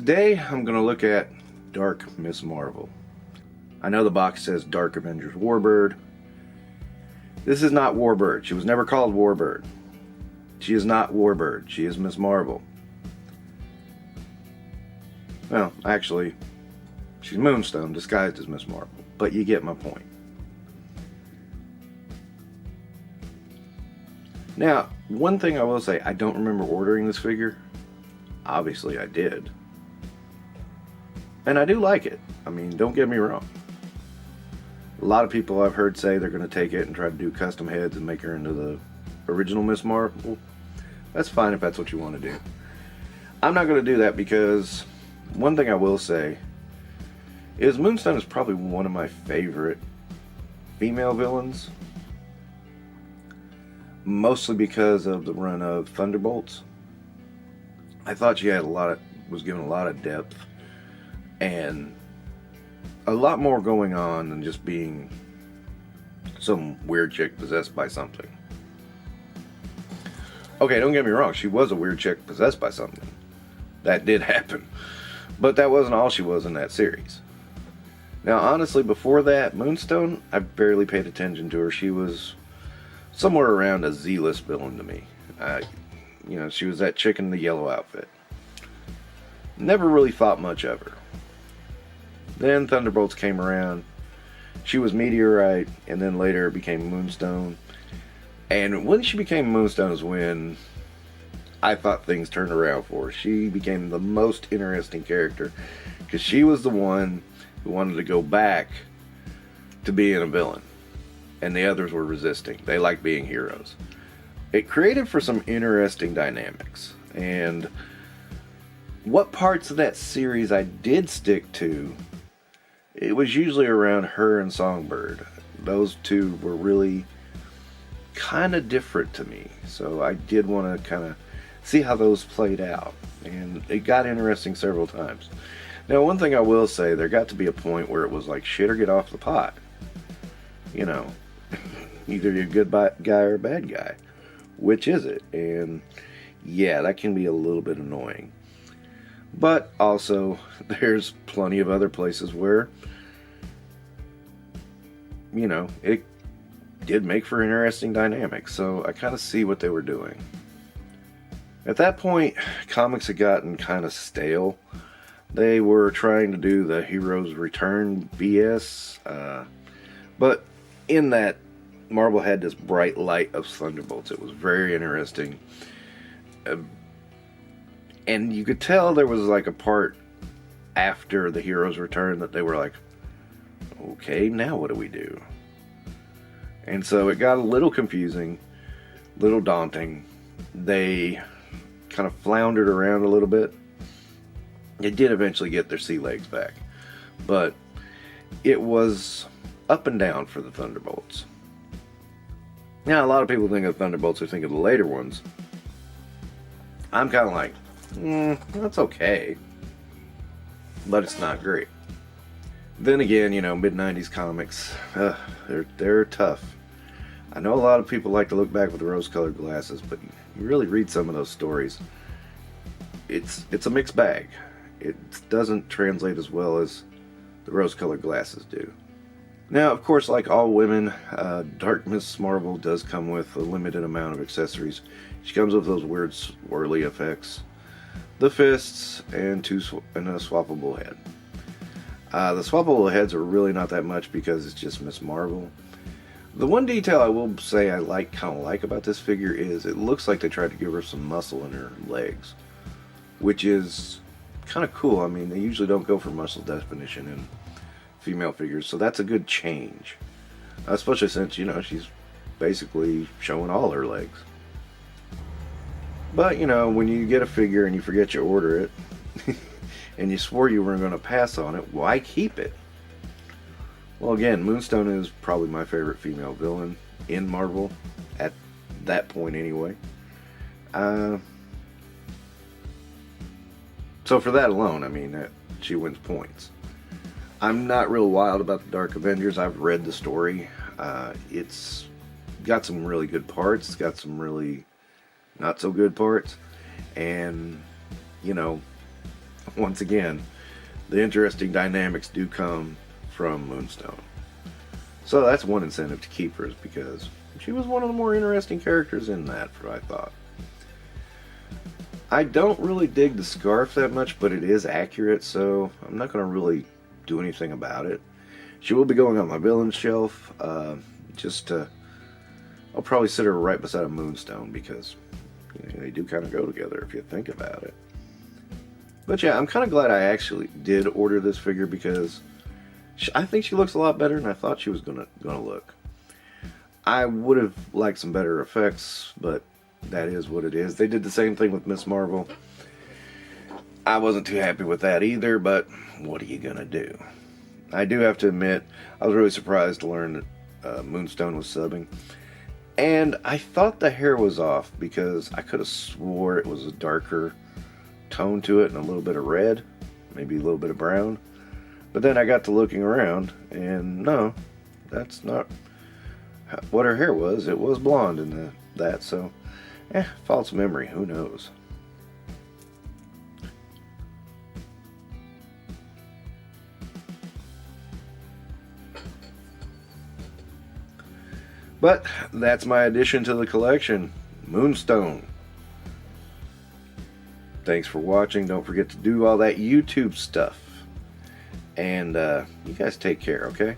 Today I'm going to look at Dark Miss Marvel. I know the box says Dark Avengers Warbird. This is not Warbird. She was never called Warbird. She is not Warbird. She is Miss Marvel. Well, actually, she's Moonstone disguised as Miss Marvel, but you get my point. Now, one thing I will say, I don't remember ordering this figure. Obviously I did. And I do like it. I mean, don't get me wrong. A lot of people I've heard say they're going to take it and try to do custom heads and make her into the original Miss Marvel. That's fine if that's what you want to do. I'm not going to do that because one thing I will say is Moonstone is probably one of my favorite female villains. Mostly because of the run of Thunderbolts. I thought she had was given a lot of depth and a lot more going on than just being some weird chick possessed by something. Okay, don't get me wrong, she was a weird chick possessed by something. That did happen. But that wasn't all she was in that series. Now, honestly, before that, Moonstone, I barely paid attention to her. She was somewhere around a Z-list villain to me. You know, she was that chick in the yellow outfit. Never really thought much of her. Then Thunderbolts came around. She was Meteorite, and then later became Moonstone. And when she became Moonstone is when I thought things turned around for her. She became the most interesting character because she was the one who wanted to go back to being a villain. And the others were resisting. They liked being heroes. It created for some interesting dynamics. And what parts of that series I did stick to, it was usually around her and Songbird. Those two were really kind of different to me. So I did want to kind of see how those played out. And it got interesting several times. Now, one thing I will say, there got to be a point where it was like shit or get off the pot. You know, either you're a good guy or a bad guy. Which is it? And yeah, that can be a little bit annoying. But also, there's plenty of other places where, you know, it did make for interesting dynamics. So I kind of see what they were doing. At that point, comics had gotten kind of stale. They were trying to do the Heroes Return BS. But in that, Marvel had this bright light of Thunderbolts. It was very interesting. And you could tell there was like a part after the Heroes Return that they were like, okay, now what do we do? And so it got a little confusing, a little daunting. They kind of floundered around a little bit. They did eventually get their sea legs back. But it was up and down for the Thunderbolts. Now, a lot of people think of Thunderbolts or think of the later ones. I'm kind of like, that's okay. But it's not great. Then again, you know, mid-90s comics, they're tough. I know a lot of people like to look back with rose-colored glasses, but you really read some of those stories, it's a mixed bag. It doesn't translate as well as the rose-colored glasses do. Now, of course, like all women, Dark Miss Marvel does come with a limited amount of accessories. She comes with those weird swirly effects, the fists, and a swappable head. The swappable heads are really not that much because it's just Miss Marvel. The one detail I will say I kind of like about this figure is it looks like they tried to give her some muscle in her legs, which is kind of cool. I mean, they usually don't go for muscle definition in female figures, so that's a good change, especially since, you know, she's basically showing all her legs. But, you know, when you get a figure and you forget you order it and you swore you weren't going to pass on it, why keep it? Well, again, Moonstone is probably my favorite female villain in Marvel at that point anyway. So for that alone, I mean, she wins points. I'm not real wild about the Dark Avengers. I've read the story. It's got some really good parts. It's got some really not so good parts. And, you know, once again, the interesting dynamics do come from Moonstone. So that's one incentive to keep her, is because she was one of the more interesting characters in that, I thought. I don't really dig the scarf that much, but it is accurate, so I'm not going to really do anything about it. She will be going on my villain shelf. I'll probably sit her right beside a Moonstone, because they do kind of go together if you think about it. But yeah, I'm kind of glad I actually did order this figure, because I think she looks a lot better than I thought she was gonna look. I would have liked some better effects, but that is what it is. They did the same thing with Miss Marvel. I wasn't too happy with that either, but what are you gonna do? I do have to admit, I was really surprised to learn that Moonstone was subbing. And I thought the hair was off, because I could have swore it was a darker tone to it and a little bit of red, maybe a little bit of brown. But then I got to looking around, and no, that's not what her hair was. It was blonde in that, so false memory, who knows. But that's my addition to the collection, Moonstone. Thanks for watching. Don't forget to do all that YouTube stuff. And you guys take care, okay?